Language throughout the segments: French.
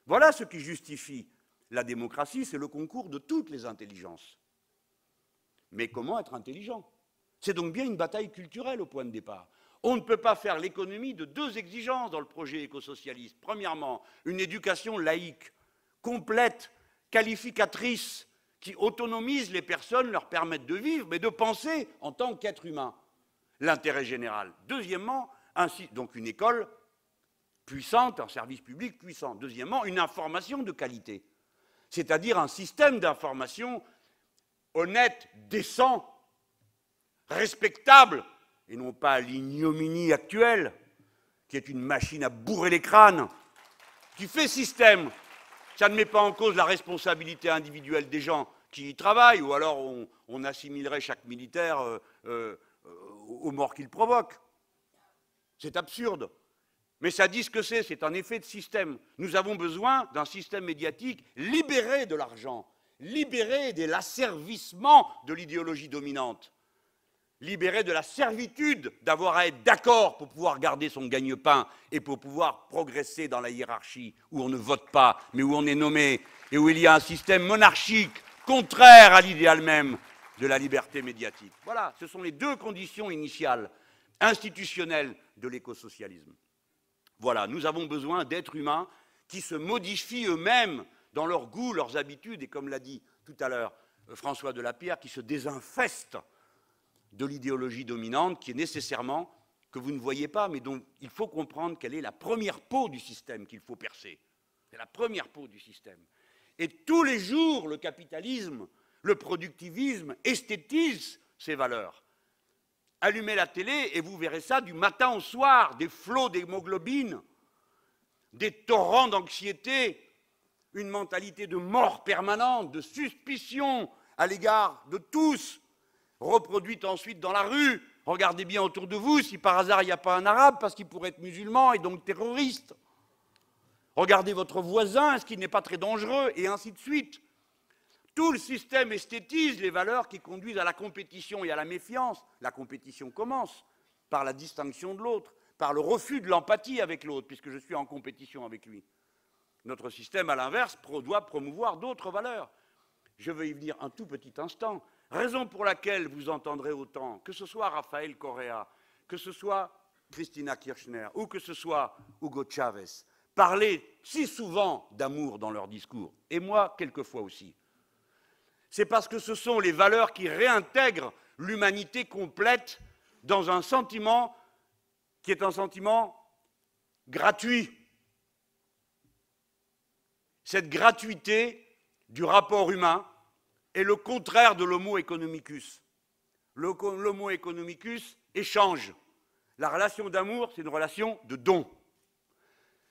Voilà ce qui justifie la démocratie, c'est le concours de toutes les intelligences. Mais comment être intelligent? C'est donc bien une bataille culturelle au point de départ. On ne peut pas faire l'économie de deux exigences dans le projet écosocialiste. Premièrement, une éducation laïque, complète, qualificatrice, qui autonomise les personnes, leur permette de vivre, mais de penser en tant qu'être humain l'intérêt général. Deuxièmement, donc une école puissante, un service public puissant. Deuxièmement, une information de qualité, c'est-à-dire un système d'information honnête, décent, respectable, et non pas l'ignominie actuelle, qui est une machine à bourrer les crânes, qui fait système. Ça ne met pas en cause la responsabilité individuelle des gens qui y travaillent, ou alors on assimilerait chaque militaire aux morts qu'il provoque. C'est absurde. Mais ça dit ce que c'est un effet de système. Nous avons besoin d'un système médiatique libéré de l'argent, libéré de l'asservissement de l'idéologie dominante, libéré de la servitude d'avoir à être d'accord pour pouvoir garder son gagne-pain et pour pouvoir progresser dans la hiérarchie où on ne vote pas, mais où on est nommé, et où il y a un système monarchique contraire à l'idéal même de la liberté médiatique. Voilà, ce sont les deux conditions initiales, institutionnelles de l'écosocialisme. Voilà, nous avons besoin d'êtres humains qui se modifient eux-mêmes dans leurs goûts, leurs habitudes, et comme l'a dit tout à l'heure François Delapierre, qui se désinfestent de l'idéologie dominante, qui est nécessairement, que vous ne voyez pas, mais dont il faut comprendre qu'elle est la première peau du système qu'il faut percer. C'est la première peau du système. Et tous les jours, le capitalisme, le productivisme esthétise ces valeurs. Allumez la télé et vous verrez ça du matin au soir, des flots d'hémoglobine, des torrents d'anxiété, une mentalité de mort permanente, de suspicion à l'égard de tous, reproduite ensuite dans la rue. Regardez bien autour de vous si par hasard il n'y a pas un arabe parce qu'il pourrait être musulman et donc terroriste. Regardez votre voisin, est-ce qu'il n'est pas très dangereux, et ainsi de suite. Tout le système esthétise les valeurs qui conduisent à la compétition et à la méfiance. La compétition commence par la distinction de l'autre, par le refus de l'empathie avec l'autre, puisque je suis en compétition avec lui. Notre système, à l'inverse, doit promouvoir d'autres valeurs. Je veux y venir un tout petit instant. Raison pour laquelle vous entendrez autant, que ce soit Rafael Correa, que ce soit Cristina Kirchner, ou que ce soit Hugo Chavez, parler si souvent d'amour dans leurs discours, et moi, quelquefois aussi. C'est parce que ce sont les valeurs qui réintègrent l'humanité complète dans un sentiment qui est un sentiment gratuit. Cette gratuité du rapport humain est le contraire de l'homo economicus. L'homo economicus échange. La relation d'amour, c'est une relation de don.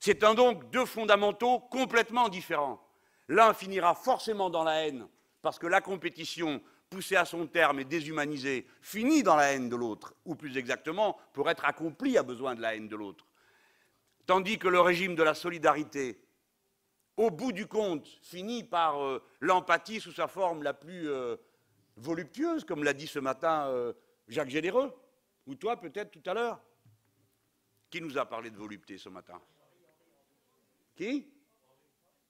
C'est donc deux fondamentaux complètement différents. L'un finira forcément dans la haine, parce que la compétition, poussée à son terme et déshumanisée, finit dans la haine de l'autre, ou plus exactement, pour être accomplie, a besoin de la haine de l'autre. Tandis que le régime de la solidarité, au bout du compte, finit par l'empathie sous sa forme la plus voluptueuse, comme l'a dit ce matin Jacques Généreux, ou toi peut-être tout à l'heure. Qui nous a parlé de volupté ce matin? Qui?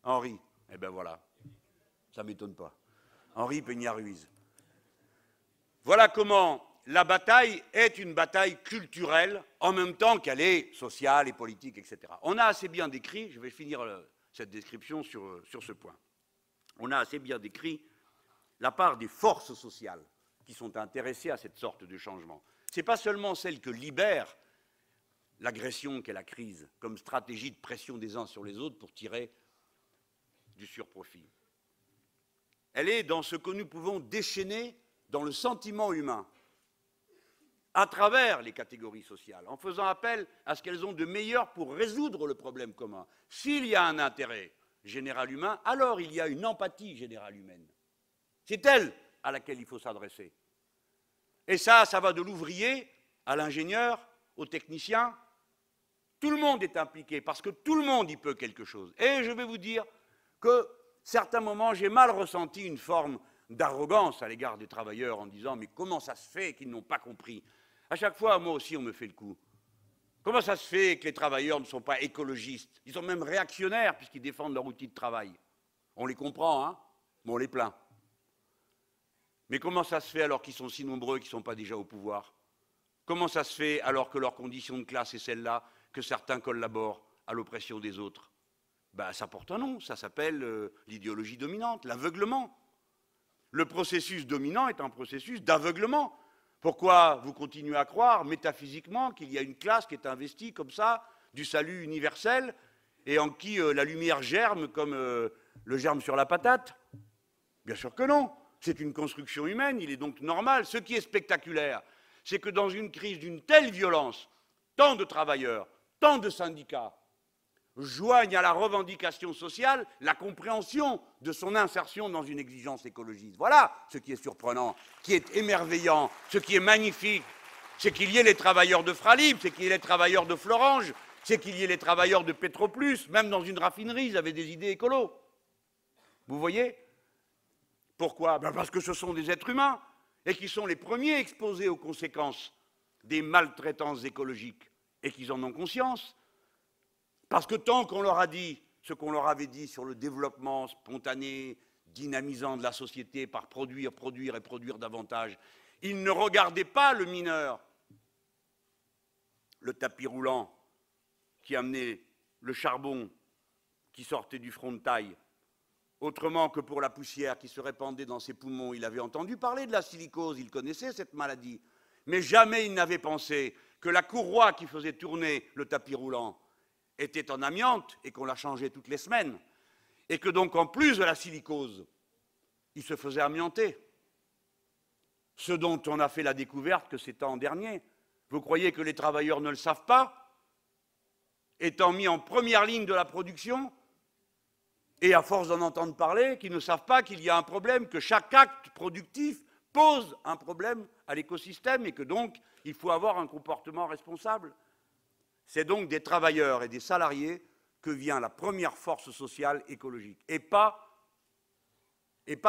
Henri. Eh bien voilà, ça ne m'étonne pas. Henri Peña-Ruiz. Voilà comment la bataille est une bataille culturelle, en même temps qu'elle est sociale et politique, etc. On a assez bien décrit, je vais finir cette description sur ce point, on a assez bien décrit la part des forces sociales qui sont intéressées à cette sorte de changement. Ce n'est pas seulement celle que libère l'agression qu'est la crise, comme stratégie de pression des uns sur les autres pour tirer du surprofit. Elle est dans ce que nous pouvons déchaîner dans le sentiment humain, à travers les catégories sociales, en faisant appel à ce qu'elles ont de meilleur pour résoudre le problème commun. S'il y a un intérêt général humain, alors il y a une empathie générale humaine. C'est elle à laquelle il faut s'adresser. Et ça va de l'ouvrier à l'ingénieur, au technicien. Tout le monde est impliqué, parce que tout le monde y peut quelque chose. Et je vais vous dire que, certains moments, j'ai mal ressenti une forme d'arrogance à l'égard des travailleurs en disant « mais comment ça se fait qu'ils n'ont pas compris ?» À chaque fois, moi aussi, on me fait le coup. Comment ça se fait que les travailleurs ne sont pas écologistes? Ils sont même réactionnaires puisqu'ils défendent leur outil de travail. On les comprend, hein, mais on les plaint. Mais comment ça se fait alors qu'ils sont si nombreux qu'ils ne sont pas déjà au pouvoir? Comment ça se fait alors que leur condition de classe est celle-là, que certains collaborent à l'oppression des autres? Ben, ça porte un nom, ça s'appelle l'idéologie dominante, l'aveuglement. Le processus dominant est un processus d'aveuglement. Pourquoi vous continuez à croire métaphysiquement qu'il y a une classe qui est investie comme ça du salut universel et en qui la lumière germe comme le germe sur la patate? Bien sûr que non. C'est une construction humaine, il est donc normal. Ce qui est spectaculaire, c'est que dans une crise d'une telle violence, tant de travailleurs, tant de syndicats joignent à la revendication sociale la compréhension de son insertion dans une exigence écologiste. Voilà ce qui est surprenant, qui est émerveillant, ce qui est magnifique, c'est qu'il y ait les travailleurs de Fralib, c'est qu'il y ait les travailleurs de Florange, c'est qu'il y ait les travailleurs de Petroplus, même dans une raffinerie, ils avaient des idées écolos. Vous voyez? Pourquoi? Ben parce que ce sont des êtres humains et qui sont les premiers exposés aux conséquences des maltraitances écologiques et qu'ils en ont conscience. Parce que tant qu'on leur a dit ce qu'on leur avait dit sur le développement spontané, dynamisant de la société par produire, produire et produire davantage, ils ne regardaient pas le mineur, le tapis roulant qui amenait le charbon qui sortait du front de taille, autrement que pour la poussière qui se répandait dans ses poumons. Il avait entendu parler de la silicose, il connaissait cette maladie, mais jamais il n'avait pensé que la courroie qui faisait tourner le tapis roulant était en amiante et qu'on la changeait toutes les semaines, et que donc en plus de la silicose, il se faisait amianter. Ce dont on a fait la découverte que c'est l'an dernier. Vous croyez que les travailleurs ne le savent pas? Étant mis en première ligne de la production, et à force d'en entendre parler, qu'ils ne savent pas qu'il y a un problème, que chaque acte productif pose un problème à l'écosystème et que donc il faut avoir un comportement responsable. C'est donc des travailleurs et des salariés que vient la première force sociale écologique, et pas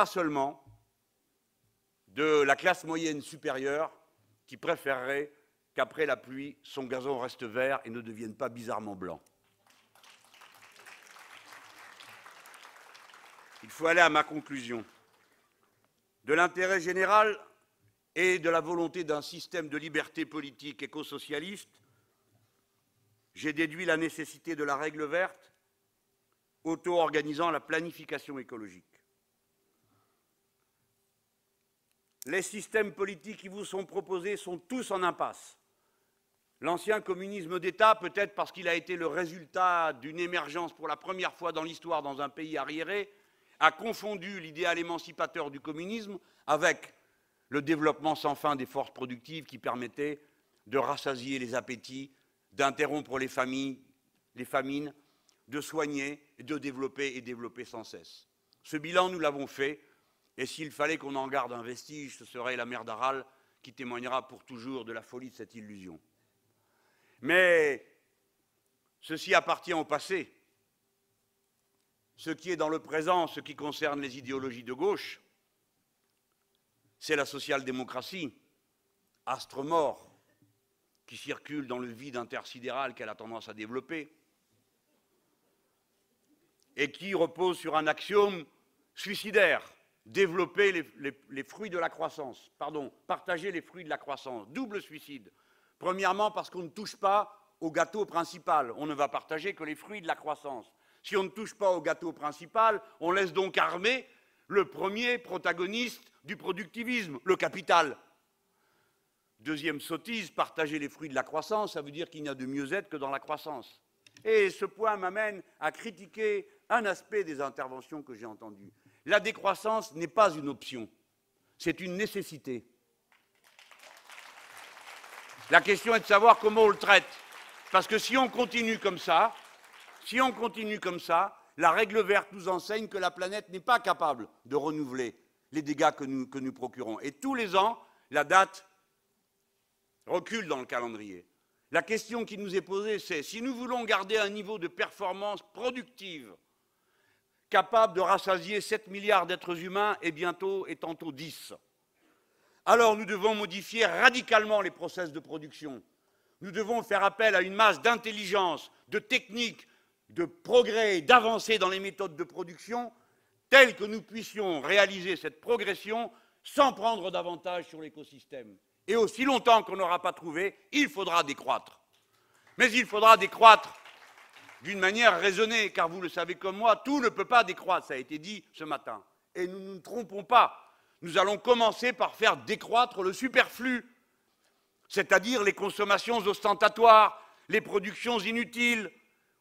seulement de la classe moyenne supérieure qui préférerait qu'après la pluie, son gazon reste vert et ne devienne pas bizarrement blanc. Il faut aller à ma conclusion. De l'intérêt général et de la volonté d'un système de liberté politique éco-socialiste, j'ai déduit la nécessité de la règle verte, auto-organisant la planification écologique. Les systèmes politiques qui vous sont proposés sont tous en impasse. L'ancien communisme d'État, peut-être parce qu'il a été le résultat d'une émergence pour la première fois dans l'histoire dans un pays arriéré, a confondu l'idéal émancipateur du communisme avec le développement sans fin des forces productives qui permettaient de rassasier les appétits, d'interrompre les famines, de soigner, de développer et développer sans cesse. Ce bilan, nous l'avons fait, et s'il fallait qu'on en garde un vestige, ce serait la mer d'Aral qui témoignera pour toujours de la folie de cette illusion. Mais ceci appartient au passé. Ce qui est dans le présent, ce qui concerne les idéologies de gauche, c'est la social-démocratie, astre mort, qui circule dans le vide intersidéral qu'elle a tendance à développer, et qui repose sur un axiome suicidaire, développer les fruits de la croissance, partager les fruits de la croissance, double suicide. Premièrement, parce qu'on ne touche pas au gâteau principal, on ne va partager que les fruits de la croissance. Si on ne touche pas au gâteau principal, on laisse donc armer le premier protagoniste du productivisme, le capital. Deuxième sottise, partager les fruits de la croissance, ça veut dire qu'il n'y a de mieux-être que dans la croissance. Et ce point m'amène à critiquer un aspect des interventions que j'ai entendues. La décroissance n'est pas une option, c'est une nécessité. La question est de savoir comment on le traite. Parce que si on continue comme ça, la règle verte nous enseigne que la planète n'est pas capable de renouveler les dégâts que nous procurons. Et tous les ans, la date recule dans le calendrier. La question qui nous est posée, c'est si nous voulons garder un niveau de performance productive capable de rassasier 7 milliards d'êtres humains et bientôt et tantôt 10, alors nous devons modifier radicalement les process de production Nous devons faire appel à une masse d'intelligence, de technique, de progrès, d'avancées dans les méthodes de production, telles que nous puissions réaliser cette progression sans prendre davantage sur l'écosystème. Et aussi longtemps qu'on n'aura pas trouvé, il faudra décroître. Mais il faudra décroître d'une manière raisonnée, car vous le savez comme moi, tout ne peut pas décroître, ça a été dit ce matin. Et nous ne nous trompons pas. Nous allons commencer par faire décroître le superflu, c'est-à-dire les consommations ostentatoires, les productions inutiles.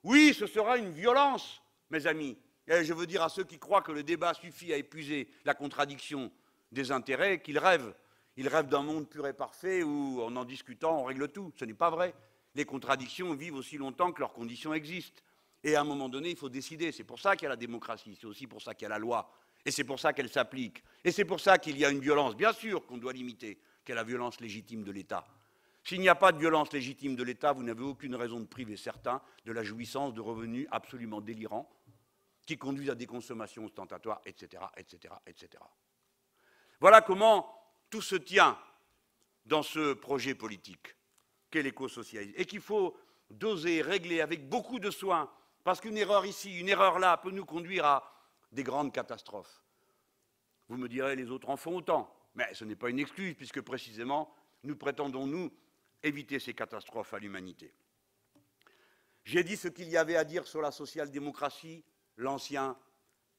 Oui, ce sera une violence, mes amis. Et je veux dire à ceux qui croient que le débat suffit à épuiser la contradiction des intérêts qu'ils rêvent. Ils rêvent d'un monde pur et parfait où, en discutant, on règle tout. Ce n'est pas vrai. Les contradictions vivent aussi longtemps que leurs conditions existent. Et à un moment donné, il faut décider. C'est pour ça qu'il y a la démocratie, c'est aussi pour ça qu'il y a la loi. Et c'est pour ça qu'elle s'applique. Et c'est pour ça qu'il y a une violence, bien sûr, qu'on doit limiter, qui est la violence légitime de l'État. S'il n'y a pas de violence légitime de l'État, vous n'avez aucune raison de priver certains de la jouissance de revenus absolument délirants qui conduisent à des consommations ostentatoires, etc., etc., etc. Voilà comment tout se tient dans ce projet politique qu'est l'écosocialisme, et qu'il faut doser, régler avec beaucoup de soin, parce qu'une erreur ici, une erreur là, peut nous conduire à des grandes catastrophes. Vous me direz, les autres en font autant, mais ce n'est pas une excuse, puisque précisément, nous prétendons, nous, éviter ces catastrophes à l'humanité. J'ai dit ce qu'il y avait à dire sur la social-démocratie, l'ancien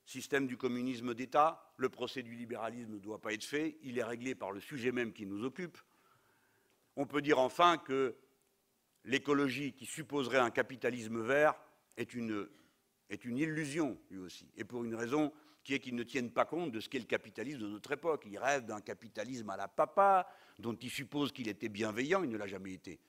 système du communisme d'État. Le procès du libéralisme ne doit pas être fait, il est réglé par le sujet même qui nous occupe. On peut dire enfin que l'écologie qui supposerait un capitalisme vert est une illusion, lui aussi, et pour une raison qui est qu'ils ne tiennent pas compte de ce qu'est le capitalisme de notre époque. Ils rêvent d'un capitalisme à la papa, dont ils supposent qu'il était bienveillant, il ne l'a jamais été,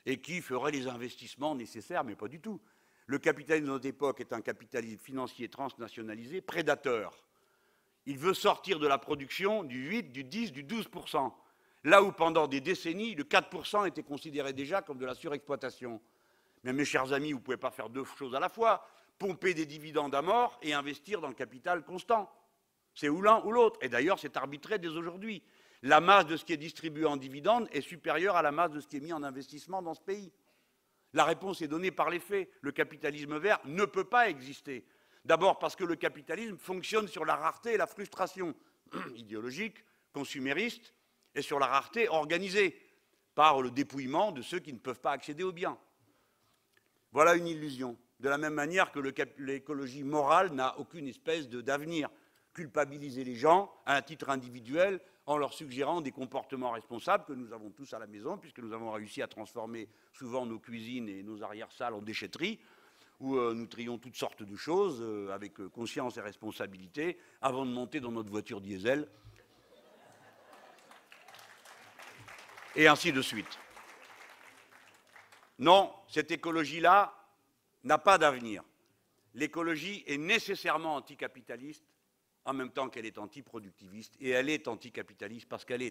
et qui ferait les investissements nécessaires, mais pas du tout. Le capitalisme de notre époque est un capitalisme financier transnationalisé, prédateur. Il veut sortir de la production du 8, du 10, du 12%, là où pendant des décennies, le 4% était considéré déjà comme de la surexploitation. Mais mes chers amis, vous ne pouvez pas faire deux choses à la fois, pomper des dividendes à mort et investir dans le capital constant. C'est ou l'un ou l'autre. Et d'ailleurs, c'est arbitré dès aujourd'hui. La masse de ce qui est distribué en dividendes est supérieure à la masse de ce qui est mis en investissement dans ce pays. La réponse est donnée par les faits. Le capitalisme vert ne peut pas exister. D'abord parce que le capitalisme fonctionne sur la rareté et la frustration idéologique, consumériste, et sur la rareté organisée par le dépouillement de ceux qui ne peuvent pas accéder aux biens. Voilà une illusion. De la même manière que l'écologie morale n'a aucune espèce d'avenir. Culpabiliser les gens à un titre individuel en leur suggérant des comportements responsables que nous avons tous à la maison, puisque nous avons réussi à transformer souvent nos cuisines et nos arrière-salles en déchetteries, où nous trions toutes sortes de choses avec conscience et responsabilité avant de monter dans notre voiture diesel, et ainsi de suite. Non, cette écologie-là n'a pas d'avenir. L'écologie est nécessairement anticapitaliste, en même temps qu'elle est antiproductiviste, et elle est anticapitaliste parce qu'elle est